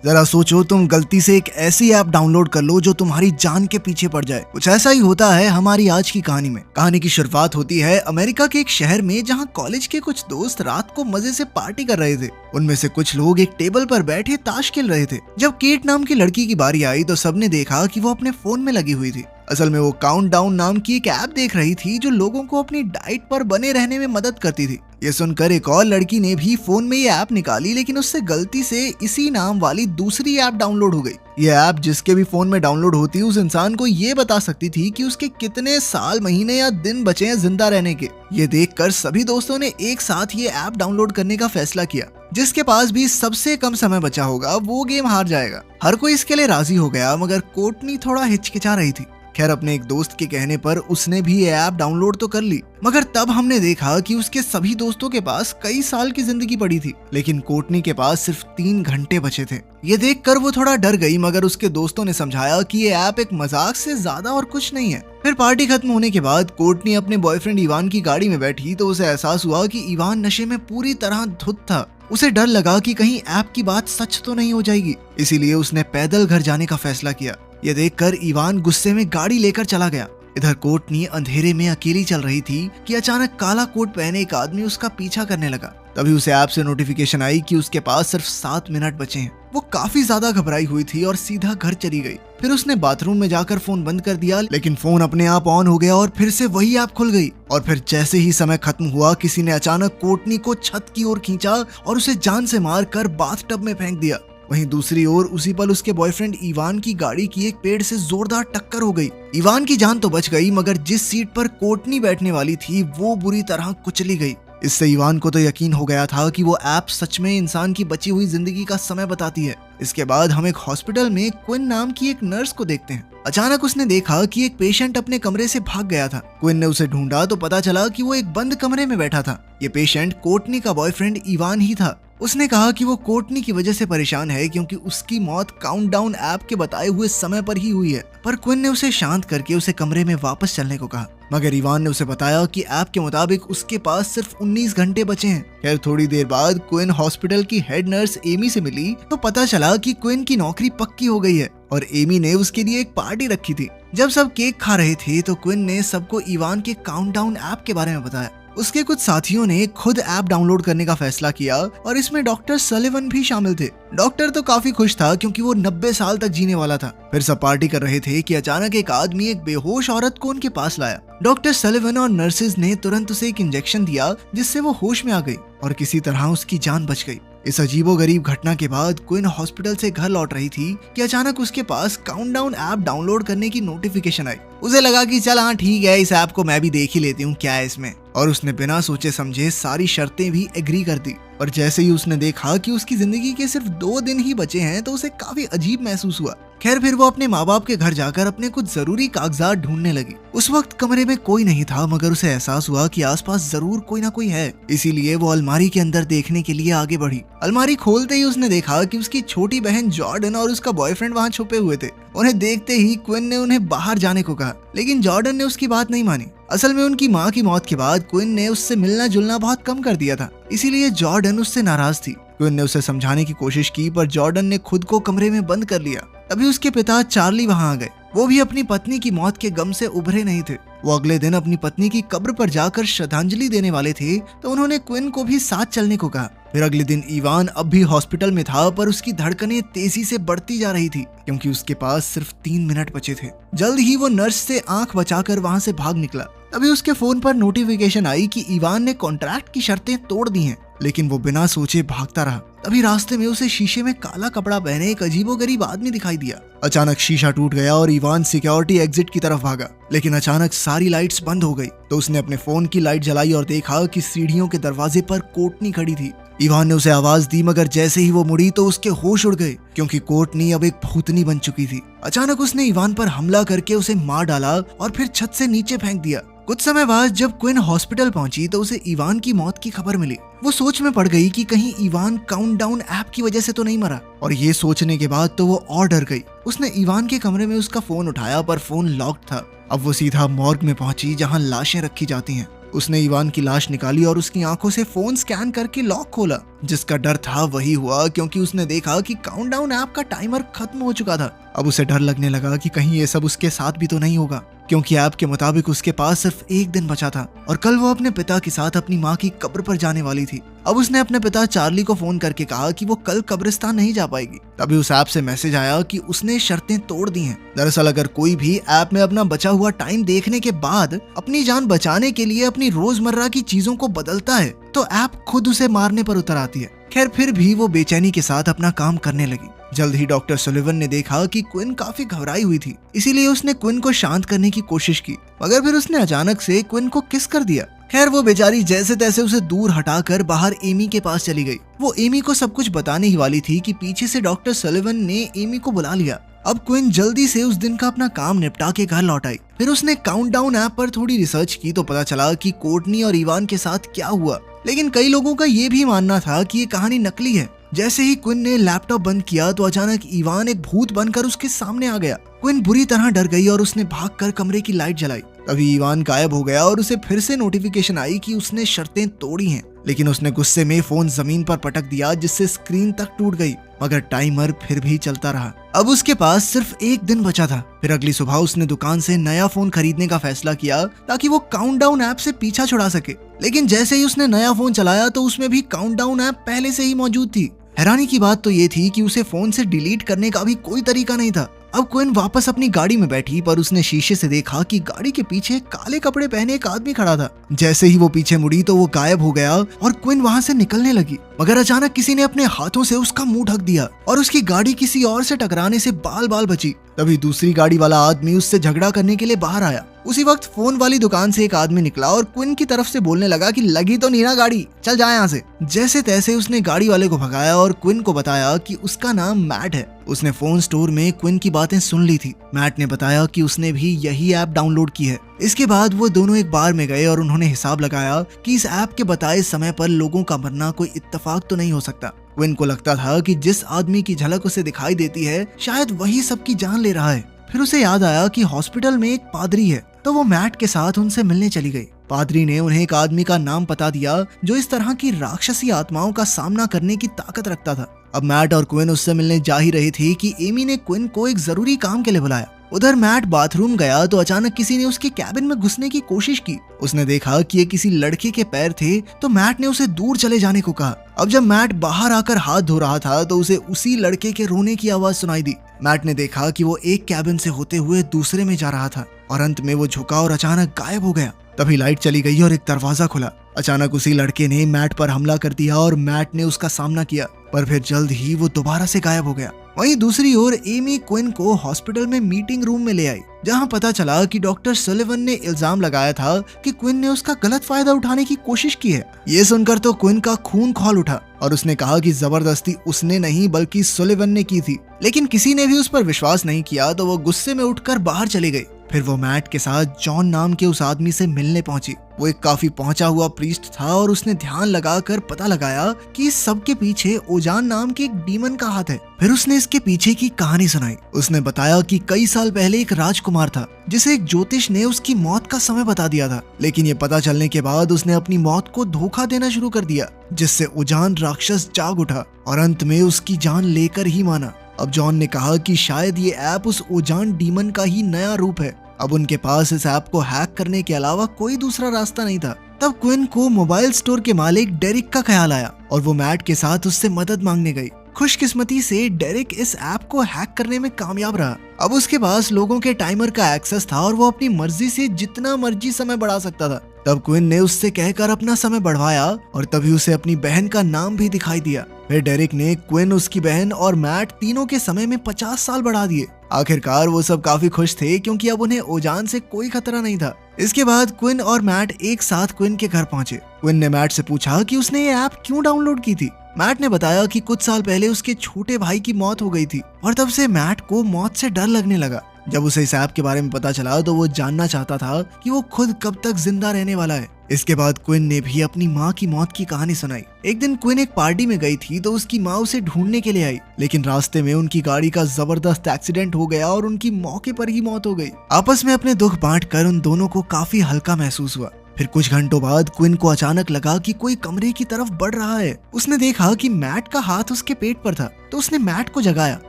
जरा सोचो, तुम गलती से एक ऐसी ऐप डाउनलोड कर लो जो तुम्हारी जान के पीछे पड़ जाए। कुछ ऐसा ही होता है हमारी आज की कहानी में। कहानी की शुरुआत होती है अमेरिका के एक शहर में, जहां कॉलेज के कुछ दोस्त रात को मजे से पार्टी कर रहे थे। उनमें से कुछ लोग एक टेबल पर बैठे ताश खेल रहे थे। जब केट नाम की लड़की की बारी आई तो सबने देखा कि वो अपने फोन में लगी हुई थी। असल में वो काउंटडाउन नाम की एक ऐप देख रही थी जो लोगों को अपनी डाइट पर बने रहने में मदद करती थी। ये सुनकर एक और लड़की ने भी फोन में ये ऐप निकाली, लेकिन उससे गलती से इसी नाम वाली दूसरी ऐप डाउनलोड हो गई। ये ऐप जिसके भी फोन में डाउनलोड होती, उस इंसान को ये बता सकती थी कि उसके कितने साल, महीने या दिन बचे हैं जिंदा रहने के। ये देखकर सभी दोस्तों ने एक साथ ये ऐप डाउनलोड करने का फैसला किया। जिसके पास भी सबसे कम समय बचा होगा वो गेम हार जाएगा। हर कोई इसके लिए राजी हो गया, मगर कोर्टनी थोड़ा हिचकिचा रही थी। खैर, अपने एक दोस्त के कहने पर उसने भी ये ऐप डाउनलोड तो कर ली, मगर तब हमने देखा कि उसके सभी दोस्तों के पास कई साल की जिंदगी पड़ी थी, लेकिन कोर्टनी के पास सिर्फ 3 घंटे बचे थे। ये देखकर वो थोड़ा डर गई, मगर उसके दोस्तों ने समझाया कि ये ऐप एक मजाक से ज्यादा और कुछ नहीं है। फिर पार्टी खत्म होने के बाद कोर्टनी अपने बॉयफ्रेंड इवान की गाड़ी में बैठी तो उसे एहसास हुआ कि इवान नशे में पूरी तरह धुत था। उसे डर लगा कि कहीं ऐप की बात सच तो नहीं हो जाएगी, इसीलिए उसने पैदल घर जाने का फैसला किया। ये देखकर इवान गुस्से में गाड़ी लेकर चला गया। इधर कोर्टनी अंधेरे में अकेली चल रही थी कि अचानक काला कोट पहने एक आदमी उसका पीछा करने लगा। तभी उसे ऐप से नोटिफिकेशन आई कि उसके पास सिर्फ 7 मिनट बचे हैं। वो काफी ज्यादा घबराई हुई थी और सीधा घर चली गई। फिर उसने बाथरूम में जाकर फोन बंद कर दिया, लेकिन फोन अपने आप ऑन हो गया और फिर से वही ऐप खुल गई। और फिर जैसे ही समय खत्म हुआ, किसी ने अचानक कोर्टनी को छत की ओर खींचा और उसे जान से मारकर बाथटब में फेंक दिया। वहीं दूसरी ओर उसी पल उसके बॉयफ्रेंड इवान की गाड़ी की एक पेड़ से जोरदार टक्कर हो गई। इवान की जान तो बच गई, मगर जिस सीट पर कोर्टनी बैठने वाली थी वो बुरी तरह कुचली गई। इससे इवान को तो यकीन हो गया था कि वो ऐप सच में इंसान की बची हुई जिंदगी का समय बताती है। इसके बाद हम एक हॉस्पिटल में क्विन नाम की एक नर्स को देखते हैं। अचानक उसने देखा कि एक पेशेंट अपने कमरे से भाग गया था। क्विन ने उसे ढूंढा तो पता चला कि वो एक बंद कमरे में बैठा था। ये पेशेंट कोर्टनी का बॉयफ्रेंड इवान ही था। उसने कहा कि वो कोर्टनी की वजह से परेशान है क्योंकि उसकी मौत काउंटडाउन ऐप के बताए हुए समय पर ही हुई है। पर क्विन ने उसे शांत करके उसे कमरे में वापस चलने को कहा, मगर इवान ने उसे बताया कि ऐप के मुताबिक उसके पास सिर्फ 19 घंटे बचे हैं। खैर, थोड़ी देर बाद क्विन हॉस्पिटल की हेड नर्स एमी से मिली तो पता चला कि क्विन की नौकरी पक्की हो गई है और एमी ने उसके लिए एक पार्टी रखी थी। जब सब केक खा रहे थे तो क्विन ने सबको इवान के काउंटडाउन ऐप के बारे में बताया। उसके कुछ साथियों ने खुद ऐप डाउनलोड करने का फैसला किया और इसमें डॉक्टर सलिवन भी शामिल थे। डॉक्टर तो काफी खुश था क्योंकि वो 90 साल तक जीने वाला था। फिर सब पार्टी कर रहे थे कि अचानक एक आदमी एक बेहोश औरत को उनके पास लाया। डॉक्टर सलिवन और नर्सेज ने तुरंत उसे एक इंजेक्शन दिया, जिससे वो होश में आ गई और किसी तरह उसकी जान बच गई। इस अजीबोगरीब घटना के बाद क्विन हॉस्पिटल से घर लौट रही थी कि अचानक उसके पास काउंटडाउन ऐप डाउनलोड करने की नोटिफिकेशन आई। उसे लगा कि चल हाँ ठीक है, इस ऐप को मैं भी देख ही लेती हूँ क्या है इसमें, और उसने बिना सोचे समझे सारी शर्तें भी एग्री कर दी। और जैसे ही उसने देखा कि उसकी जिंदगी के सिर्फ 2 दिन ही बचे हैं तो उसे काफी अजीब महसूस हुआ। खैर, फिर वो अपने माँ बाप के घर जाकर अपने कुछ जरूरी कागजात ढूंढने लगी। उस वक्त कमरे में कोई नहीं था, मगर उसे एहसास हुआ कि आसपास जरूर कोई ना कोई है। इसीलिए वो अलमारी के अंदर देखने के लिए आगे बढ़ी। अलमारी खोलते ही उसने देखा कि उसकी छोटी बहन जॉर्डन और उसका बॉयफ्रेंड वहाँ छुपे हुए थे। उन्हें देखते ही क्विन ने उन्हें बाहर जाने को कहा, लेकिन जॉर्डन ने उसकी बात नहीं मानी। असल में उनकी माँ की मौत के बाद क्विन ने उससे मिलना जुलना बहुत कम कर दिया था, इसीलिए जॉर्डन उससे नाराज थी। क्विन ने उसे समझाने की कोशिश की, पर जॉर्डन ने खुद को कमरे में बंद कर लिया। तभी उसके पिता चार्ली वहां आ गए। वो भी अपनी पत्नी की मौत के गम से उभरे नहीं थे। वो अगले दिन अपनी पत्नी की कब्र पर जाकर श्रद्धांजलि देने वाले थे तो उन्होंने क्विन को भी साथ चलने को कहा। फिर अगले दिन इवान अब भी हॉस्पिटल में था, पर उसकी धड़कनें तेजी से बढ़ती जा रही थी क्योंकि उसके पास सिर्फ 3 मिनट बचे थे। जल्द ही वो नर्स से आंख बचाकर वहां से भाग निकला। तभी उसके फोन पर नोटिफिकेशन आई कि इवान ने कॉन्ट्रैक्ट की शर्तें तोड़ दी हैं, लेकिन वो बिना सोचे भागता रहा। तभी रास्ते में उसे शीशे में काला कपड़ा पहने एक अजीबोगरीब आदमी दिखाई दिया। अचानक शीशा टूट गया और इवान सिक्योरिटी एग्जिट की तरफ भागा, लेकिन अचानक सारी लाइट्स बंद हो गई। तो उसने अपने फोन की लाइट जलाई और देखा कि सीढ़ियों के दरवाजे पर कोर्टनी खड़ी थी। इवान ने उसे आवाज दी, मगर जैसे ही वो मुड़ी तो उसके होश उड़ गए क्योंकि कोर्टनी अब एक भूतनी बन चुकी थी। अचानक उसने इवान पर हमला करके उसे मार डाला और फिर छत से नीचे फेंक दिया। कुछ समय बाद जब क्विन हॉस्पिटल पहुंची तो उसे इवान की मौत की खबर मिली। वो सोच में पड़ गई कि कहीं इवान काउंटडाउन ऐप की वजह से तो नहीं मरा, और ये सोचने के बाद तो वो और डर गई। उसने इवान के कमरे में उसका फोन उठाया, पर फोन लॉक्ड था। अब वो सीधा मॉर्ग में पहुंची जहां लाशें रखी जाती हैं। उसने इवान की लाश निकाली और उसकी आंखों से फोन स्कैन करके लॉक खोला। जिसका डर था वही हुआ, क्योंकि उसने देखा कि काउंटडाउन ऐप का टाइमर खत्म हो चुका था। अब उसे डर लगने लगा कि कहीं ये सब उसके साथ भी तो नहीं होगा, क्योंकि ऐप के मुताबिक उसके पास सिर्फ एक दिन बचा था और कल वो अपने पिता के साथ अपनी माँ की कब्र पर जाने वाली थी। अब उसने अपने पिता चार्ली को फोन करके कहा कि वो कल कब्रिस्तान नहीं जा पाएगी। तभी उस ऐप से मैसेज आया कि उसने शर्तें तोड़ दी हैं। दरअसल अगर कोई भी ऐप में अपना बचा हुआ टाइम देखने के बाद अपनी जान बचाने के लिए अपनी रोजमर्रा की चीजों को बदलता है तो ऐप खुद उसे मारने पर उतर आती है। खैर फिर भी वो बेचैनी के साथ अपना काम करने लगी। जल्द ही डॉक्टर सुलिवन ने देखा कि क्विन काफी घबराई हुई थी, इसीलिए उसने क्विन को शांत करने की कोशिश की, मगर फिर उसने अचानक से क्विन को किस कर दिया। खैर वो बेचारी जैसे तैसे उसे दूर हटाकर बाहर एमी के पास चली गई। वो एमी को सब कुछ बताने ही वाली थी कि पीछे से डॉक्टर सुलिवन ने एमी को बुला लिया। अब क्विन जल्दी से उस दिन का अपना काम निपटा के घर लौट आई। फिर उसने काउंटडाउन ऐप पर थोड़ी रिसर्च की तो पता चला कि कोर्टनी और इवान के साथ क्या हुआ, लेकिन कई लोगों का ये भी मानना था कि ये कहानी नकली है। जैसे ही क्विन ने लैपटॉप बंद किया तो अचानक इवान एक भूत बनकर उसके सामने आ गया। क्विन बुरी तरह डर गई और उसने भागकर कमरे की लाइट जलाई। तभी इवान गायब हो गया और उसे फिर से नोटिफिकेशन आई कि उसने शर्तें तोड़ी हैं, लेकिन उसने गुस्से में फोन जमीन पर पटक दिया जिससे स्क्रीन तक टूट गई, मगर टाइमर फिर भी चलता रहा। अब उसके पास सिर्फ एक दिन बचा था। फिर अगली सुबह उसने दुकान से नया फोन खरीदने का फैसला किया ताकि वो काउंटडाउन ऐप से पीछा छुड़ा सके। लेकिन जैसे ही उसने नया फोन चलाया तो उसमें भी काउंटडाउन ऐप पहले से ही मौजूद थी। हैरानी की बात तो ये थी कि उसे फोन से डिलीट करने का भी कोई तरीका नहीं था। अब क्विन वापस अपनी गाड़ी में बैठी, पर उसने शीशे से देखा कि गाड़ी के पीछे काले कपड़े पहने एक आदमी खड़ा था। जैसे ही वो पीछे मुड़ी तो वो गायब हो गया और क्विन वहां से निकलने लगी, मगर अचानक किसी ने अपने हाथों से उसका मुंह ढक दिया और उसकी गाड़ी किसी और से टकराने से बाल बाल बची। तभी दूसरी गाड़ी वाला आदमी उससे झगड़ा करने के लिए बाहर आया। उसी वक्त फोन वाली दुकान से एक आदमी निकला और क्विन की तरफ से बोलने लगा कि लगी तो नहीं ना गाड़ी, चल जा यहाँ से। जैसे तैसे उसने गाड़ी वाले को भगाया और क्विन को बताया कि उसका नाम मैट है। उसने फोन स्टोर में क्विन की बातें सुन ली थी। मैट ने बताया कि उसने भी यही ऐप डाउनलोड की है। इसके बाद वो दोनों एक बार में गए और उन्होंने हिसाब लगाया कि इस ऐप के बताए समय पर लोगों का मरना कोई इत्तेफाक तो नहीं हो सकता। क्विन को लगता था कि जिस आदमी की झलक उसे दिखाई देती है शायद वही सबकी जान ले रहा है। फिर उसे याद आया कि हॉस्पिटल में एक पादरी है, तो वो मैट के साथ उनसे मिलने चली गई। पादरी ने उन्हें एक आदमी का नाम पता दिया जो इस तरह की राक्षसी आत्माओं का सामना करने की ताकत रखता था। अब मैट और क्विन उससे मिलने जा ही रही थी कि एमी ने क्विन को एक जरूरी काम के लिए बुलाया। उधर मैट बाथरूम गया तो अचानक किसी ने उसके कैबिन में घुसने की कोशिश की। उसने देखा कि ये किसी लड़के के पैर थे, तो मैट ने उसे दूर चले जाने को कहा। अब जब मैट बाहर आकर हाथ धो रहा था तो उसे उसी लड़के के रोने की आवाज सुनाई दी। मैट ने देखा कि वो एक कैबिन से होते हुए दूसरे में जा रहा था और अंत में वो झुका और अचानक गायब हो गया। तभी लाइट चली गई और एक दरवाजा खुला। अचानक उसी लड़के ने मैट पर हमला कर दिया और मैट ने उसका सामना किया, पर फिर जल्द ही वो दोबारा से गायब हो गया। वहीं दूसरी ओर एमी क्विन को हॉस्पिटल में मीटिंग रूम में ले आई, जहां पता चला कि डॉक्टर सुलिवन ने इल्जाम लगाया था कि क्विन ने उसका गलत फायदा उठाने की कोशिश की है। ये सुनकर तो क्विन का खून खौल उठा और उसने कहा कि जबरदस्ती उसने नहीं बल्कि सुलिवन ने की थी। लेकिन किसी ने भी उस पर विश्वास नहीं किया तो वो गुस्से में उठकर बाहर चली गई। फिर वो मैट के साथ जॉन नाम के उस आदमी से मिलने पहुंची। वो एक काफी पहुंचा हुआ प्रीस्ट था और उसने ध्यान लगाकर पता लगाया कि इस सब के पीछे ओजान नाम के एक डीमन का हाथ है। फिर उसने इसके पीछे की कहानी सुनाई। उसने बताया कि कई साल पहले एक राजकुमार था जिसे एक ज्योतिष ने उसकी मौत का समय बता दिया था, लेकिन ये पता चलने के बाद उसने अपनी मौत को धोखा देना शुरू कर दिया, जिससे ओजान राक्षस जाग उठा और अंत में उसकी जान लेकर ही माना। अब जॉन ने कहा कि शायद ये ऐप उस ओजान डीमन का ही नया रूप है। अब उनके पास इस ऐप को हैक करने के अलावा कोई दूसरा रास्ता नहीं था। तब क्विन को मोबाइल स्टोर के मालिक डेरिक का ख्याल आया और वो मैट के साथ उससे मदद मांगने गई। खुशकिस्मती से डेरिक इस ऐप को हैक करने में कामयाब रहा। अब उसके पास लोगों के टाइमर का एक्सेस था और वो अपनी मर्जी से जितना मर्जी समय बढ़ा सकता था। तब क्विन ने उससे कहकर अपना समय बढ़वाया और तभी उसे अपनी बहन का नाम भी दिखाई दिया। फिर डेरिक ने क्विन, उसकी बहन और मैट तीनों के समय में 50 साल बढ़ा दिए। आखिरकार वो सब काफी खुश थे क्योंकि अब उन्हें ओजान से कोई खतरा नहीं था। इसके बाद क्विन और मैट एक साथ क्विन के घर पहुंचे। क्विन ने मैट से पूछा कि उसने ये ऐप क्यों डाउनलोड की थी। मैट ने बताया कि कुछ साल पहले उसके छोटे भाई की मौत हो गई थी और तब से मैट को मौत से डर लगने लगा। जब उसे इस ऐप के बारे में पता चला तो वो जानना चाहता था कि वो खुद कब तक जिंदा रहने वाला है। इसके बाद क्विन ने भी अपनी माँ की मौत की कहानी सुनाई। एक दिन क्विन एक पार्टी में गई थी तो उसकी माँ उसे ढूंढने के लिए आई, लेकिन रास्ते में उनकी गाड़ी का जबरदस्त एक्सीडेंट हो गया और उनकी मौके पर ही मौत हो गई। आपस में अपने दुख बांटकर उन दोनों को काफी हल्का महसूस हुआ। फिर कुछ घंटों बाद क्विन को अचानक लगा कि कोई कमरे की तरफ बढ़ रहा है। उसने देखा कि मैट का हाथ उसके पेट पर था, तो उसने मैट को जगाया,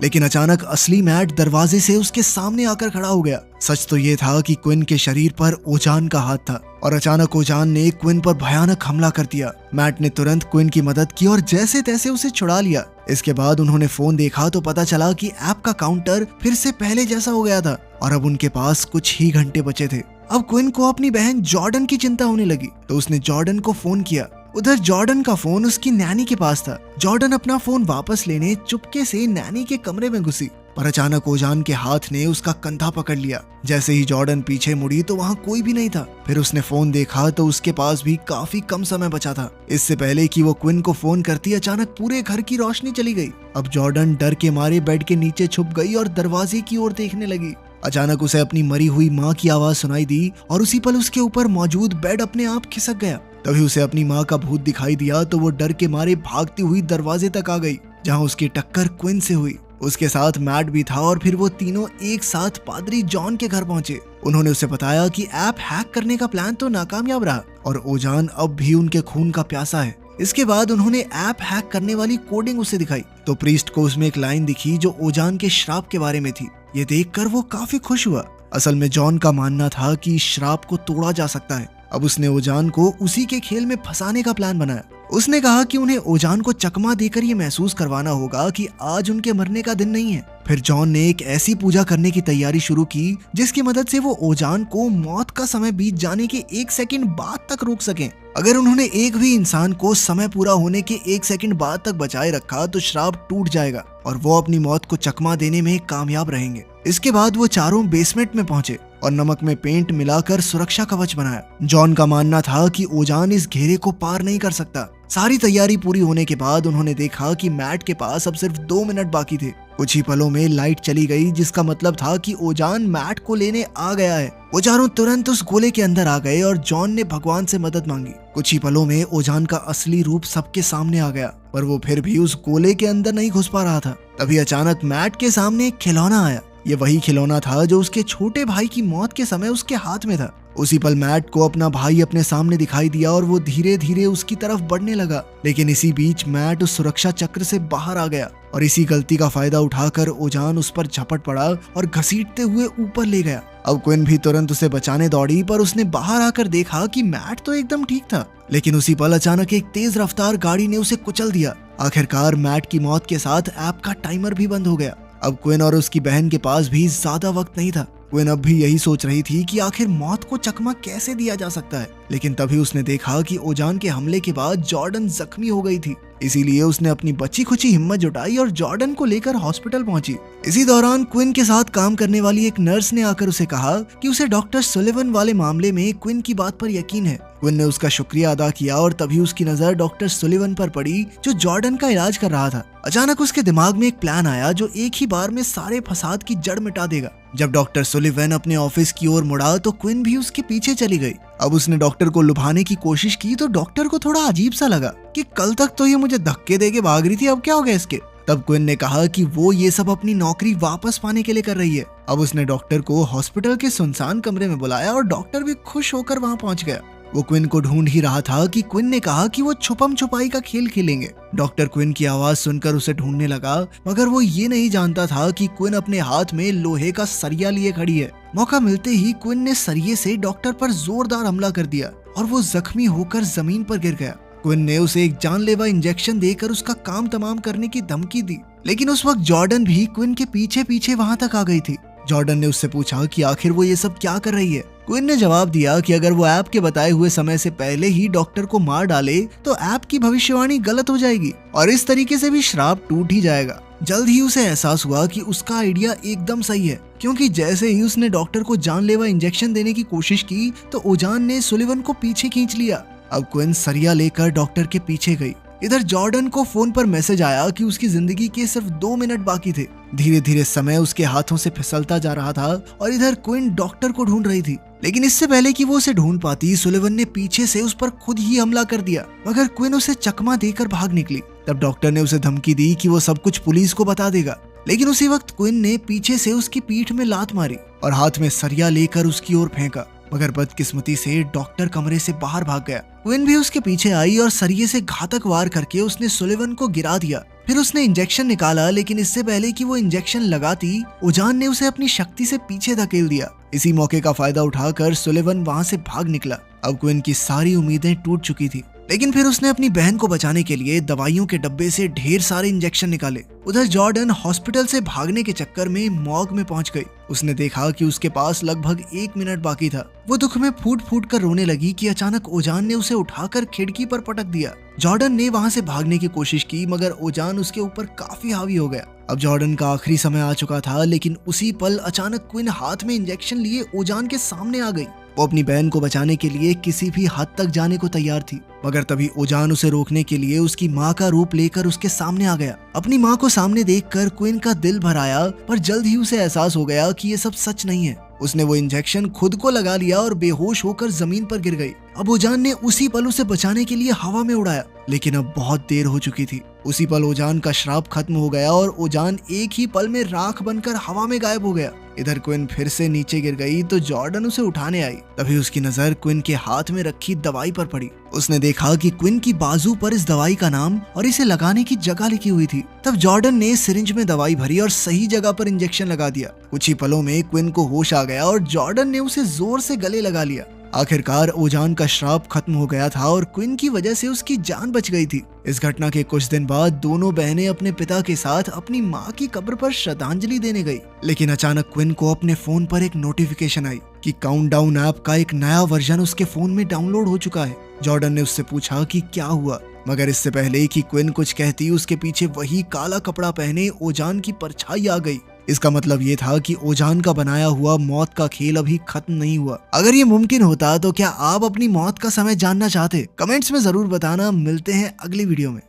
लेकिन अचानक असली मैट दरवाजे से उसके सामने आकर खड़ा हो गया। सच तो ये था कि क्विन के शरीर पर ओजान का हाथ था और अचानक ओजान ने क्विन पर भयानक हमला कर दिया। मैट ने तुरंत क्विन की मदद की और जैसे तैसे उसे छुड़ा लिया। इसके बाद उन्होंने फोन देखा तो पता चला कि ऐप का काउंटर फिर से पहले जैसा हो गया था और अब उनके पास कुछ ही घंटे बचे थे। अब क्विन को अपनी बहन जॉर्डन की चिंता होने लगी, तो उसने जॉर्डन को फोन किया। उधर जॉर्डन का फोन उसकी नैनी के पास था। जॉर्डन अपना फोन वापस लेने चुपके से नैनी के कमरे में घुसी, पर अचानक ओजान के हाथ ने उसका कंधा पकड़ लिया। जैसे ही जॉर्डन पीछे मुड़ी तो वहाँ कोई भी नहीं था। फिर उसने फोन देखा तो उसके पास भी काफी कम समय बचा था। इससे पहले कि वो क्विन को फोन करती, अचानक पूरे घर की रोशनी चली गई। अब जॉर्डन डर के मारे बेड के नीचे छुप गई और दरवाजे की ओर देखने लगी। अचानक उसे अपनी मरी हुई माँ की आवाज सुनाई दी और उसी पल उसके ऊपर मौजूद बेड अपने आप खिसक गया। तभी उसे अपनी माँ का भूत दिखाई दिया तो वो डर के मारे भागती हुई दरवाजे तक आ गई, जहाँ उसकी टक्कर क्विन से हुई। उसके साथ मैट भी था और फिर वो तीनों एक साथ पादरी जॉन के घर पहुंचे। उन्होंने उसे बताया कि ऐप हैक करने का प्लान तो नाकामयाब रहा और ओजान अब भी उनके खून का प्यासा है। इसके बाद उन्होंने ऐप हैक करने वाली कोडिंग उसे दिखाई, तो प्रीस्ट को उसमें एक लाइन दिखी जो ओजान के श्राप के बारे में थी। ये देखकर वो काफी खुश हुआ। असल में जॉन का मानना था कि श्राप को तोड़ा जा सकता है। अब उसने ओजान को उसी के खेल में फंसाने का प्लान बनाया। उसने कहा कि उन्हें ओजान को चकमा देकर ये महसूस करवाना होगा कि आज उनके मरने का दिन नहीं है। फिर जॉन ने एक ऐसी पूजा करने की तैयारी शुरू की जिसकी मदद से वो ओजान को मौत का समय बीत जाने के 1 सेकंड बाद तक रोक सकें। अगर उन्होंने एक भी इंसान को समय पूरा होने के 1 सेकंड बाद तक बचाए रखा तो श्राप टूट जाएगा और वो अपनी मौत को चकमा देने में कामयाब रहेंगे। इसके बाद वो चारों बेसमेंट में पहुंचे और नमक में पेंट मिलाकर सुरक्षा कवच बनाया। जॉन का मानना था कि ओजान इस घेरे को पार नहीं कर सकता। सारी तैयारी पूरी होने के बाद उन्होंने देखा कि मैट के पास अब सिर्फ 2 मिनट बाकी थे। कुछ ही पलों में लाइट चली गई, जिसका मतलब था कि ओजान मैट को लेने आ गया है। वो चारों तुरंत उस गोले के अंदर आ गए और जॉन ने भगवान से मदद मांगी। कुछ ही पलों में ओजान का असली रूप सबके सामने आ गया, पर वो फिर भी उस गोले के अंदर नहीं घुस पा रहा था। तभी अचानक मैट के सामने एक खिलौना आया। ये वही खिलौना था जो उसके छोटे भाई की मौत के समय उसके हाथ में था। उसी पल मैट को अपना भाई अपने सामने दिखाई दिया और वो धीरे धीरे उसकी तरफ बढ़ने लगा। लेकिन इसी बीच मैट उस सुरक्षा चक्र से बाहर आ गया और इसी गलती का फायदा उठाकर ओजान उस पर झपट पड़ा और घसीटते हुए ऊपर ले गया। अब क्विन भी तुरंत उसे बचाने दौड़ी, पर उसने बाहर आकर देखा कि मैट तो एकदम ठीक था, लेकिन उसी पल अचानक एक तेज रफ्तार गाड़ी ने उसे कुचल दिया। आखिरकार मैट की मौत के साथ ऐप का टाइमर भी बंद हो गया। अब क्विन और उसकी बहन के पास भी ज्यादा वक्त नहीं था। क्विन अब भी यही सोच रही थी कि आखिर मौत को चकमा कैसे दिया जा सकता है, लेकिन तभी उसने देखा कि ओजान के हमले के बाद जॉर्डन जख्मी हो गई थी। इसीलिए उसने अपनी बची खुची हिम्मत जुटाई और जॉर्डन को लेकर हॉस्पिटल पहुंची। इसी दौरान क्विन के साथ काम करने वाली एक नर्स ने आकर उसे कहा कि उसे डॉक्टर सुलिवन वाले मामले में क्विन की बात पर यकीन है। क्विन ने उसका शुक्रिया अदा किया और तभी उसकी नजर डॉक्टर सुलिवन पर पड़ी जो जॉर्डन का इलाज कर रहा था। अचानक उसके दिमाग में एक प्लान आया जो एक ही बार में सारे फसाद की जड़ मिटा देगा। जब डॉक्टर सुलिवन अपने ऑफिस की ओर मुड़ा तो क्विन भी उसके पीछे चली गई। अब उसने डॉक्टर को लुभाने की कोशिश की तो डॉक्टर को थोड़ा अजीब सा लगा कि कल तक तो ये मुझे धक्के देके भाग रही थी, अब क्या हो गया इसके। तब क्विन ने कहा कि वो ये सब अपनी नौकरी वापस पाने के लिए कर रही है। अब उसने डॉक्टर को हॉस्पिटल के सुनसान कमरे में बुलाया और डॉक्टर भी खुश होकर वहाँ पहुँच गया। वो क्विन को ढूंढ ही रहा था कि क्विन ने कहा कि वो छुपम छुपाई का खेल खेलेंगे। डॉक्टर क्विन की आवाज सुनकर उसे ढूंढने लगा, मगर वो ये नहीं जानता था कि क्विन अपने हाथ में लोहे का सरिया लिए खड़ी है। मौका मिलते ही क्विन ने सरिये से डॉक्टर पर जोरदार हमला कर दिया और वो जख्मी होकर जमीन पर गिर गया। क्विन ने उसे एक जानलेवा इंजेक्शन देकर उसका काम तमाम करने की धमकी दी, लेकिन उस वक्त जॉर्डन भी क्विन के पीछे पीछे वहाँ तक आ गई थी। जॉर्डन ने उससे पूछा कि आखिर वो ये सब क्या कर रही है। क्विन ने जवाब दिया कि अगर वो ऐप के बताए हुए समय से पहले ही डॉक्टर को मार डाले तो ऐप की भविष्यवाणी गलत हो जाएगी और इस तरीके से भी श्राप टूट ही जाएगा। जल्द ही उसे एहसास हुआ कि उसका आइडिया एकदम सही है, क्योंकि जैसे ही उसने डॉक्टर को जानलेवा इंजेक्शन देने की कोशिश की तो ओजान ने सुलिवन को पीछे खींच लिया। अब क्विन सरिया लेकर डॉक्टर के पीछे गई। इधर जॉर्डन को फोन पर मैसेज आया कि उसकी जिंदगी के सिर्फ 2 मिनट बाकी थे। धीरे धीरे समय उसके हाथों से फिसलता जा रहा था और इधर क्विन डॉक्टर को ढूंढ रही थी, लेकिन इससे पहले कि वो उसे ढूंढ पाती सुलिवन ने पीछे से उस पर खुद ही हमला कर दिया, मगर क्विन उसे चकमा देकर भाग निकली। तब डॉक्टर ने उसे धमकी दी कि वो सब कुछ पुलिस को बता देगा, लेकिन उसी वक्त क्विन ने पीछे से उसकी पीठ में लात मारी और हाथ में सरिया लेकर उसकी ओर फेंका, मगर बदकिस्मती से डॉक्टर कमरे से बाहर भाग गया। क्विन भी उसके पीछे आई और सरिये से घातक वार करके उसने सुलिवन को गिरा दिया। फिर उसने इंजेक्शन निकाला, लेकिन इससे पहले कि वो इंजेक्शन लगाती, ओजान ने उसे अपनी शक्ति से पीछे धकेल दिया। इसी मौके का फायदा उठाकर सुलिवन वहाँ से भाग निकला। अब क्विन की सारी उम्मीदें टूट चुकी थी, लेकिन फिर उसने अपनी बहन को बचाने के लिए दवाइयों के डब्बे से ढेर सारे इंजेक्शन निकाले। उधर जॉर्डन हॉस्पिटल से भागने के चक्कर में मॉर्ग में पहुंच गई। उसने देखा कि उसके पास लगभग 1 मिनट बाकी था। वो दुख में फूट फूट कर रोने लगी कि अचानक ओजान ने उसे उठाकर खिड़की पर पटक दिया। जॉर्डन ने वहां से भागने की कोशिश की, मगर ओजान उसके ऊपर काफी हावी हो गया। अब जॉर्डन का आखिरी समय आ चुका था, लेकिन उसी पल अचानक क्विन हाथ में इंजेक्शन लिए ओजान के सामने आ गई। वो अपनी बहन को बचाने के लिए किसी भी हद तक जाने को तैयार थी, मगर तभी ओजान उसे रोकने के लिए उसकी माँ का रूप लेकर उसके सामने आ गया। अपनी माँ को सामने देखकर क्विन का दिल भर आया, पर जल्द ही उसे एहसास हो गया कि ये सब सच नहीं है। उसने वो इंजेक्शन खुद को लगा लिया और बेहोश होकर जमीन पर गिर गई। अब ओजान ने उसी पल उसे बचाने के लिए हवा में उड़ाया, लेकिन अब बहुत देर हो चुकी थी। उसी पल ओजान का श्राप खत्म हो गया और ओजान एक ही पल में राख बनकर हवा में गायब हो गया। इधर क्विन फिर से नीचे गिर गई तो जॉर्डन उसे उठाने आई। तभी उसकी नजर क्विन के हाथ में रखी दवाई पर पड़ी। उसने देखा कि क्विन की बाजू पर इस दवाई का नाम और इसे लगाने की जगह लिखी हुई थी। तब जॉर्डन ने सिरिंज में दवाई भरी और सही जगह पर इंजेक्शन लगा दिया। कुछ ही पलों में क्विन को होश आ गया और जॉर्डन ने उसे जोर से गले लगा लिया। आखिरकार ओजान का श्राप खत्म हो गया था और क्विन की वजह से उसकी जान बच गई थी। इस घटना के कुछ दिन बाद दोनों बहनें अपने पिता के साथ अपनी माँ की कब्र पर श्रद्धांजलि देने गई। लेकिन अचानक क्विन को अपने फोन पर एक नोटिफिकेशन आई कि काउंटडाउन ऐप का एक नया वर्जन उसके फोन में डाउनलोड हो चुका है। जॉर्डन ने उससे पूछा कि क्या हुआ, मगर इससे पहले कि क्विन कुछ कहती, उसके पीछे वही काला कपड़ा पहने ओजान की परछाई आ गई। इसका मतलब ये था कि ओजान का बनाया हुआ मौत का खेल अभी खत्म नहीं हुआ। अगर ये मुमकिन होता तो क्या आप अपनी मौत का समय जानना चाहते? कमेंट्स में जरूर बताना। मिलते हैं अगली वीडियो में।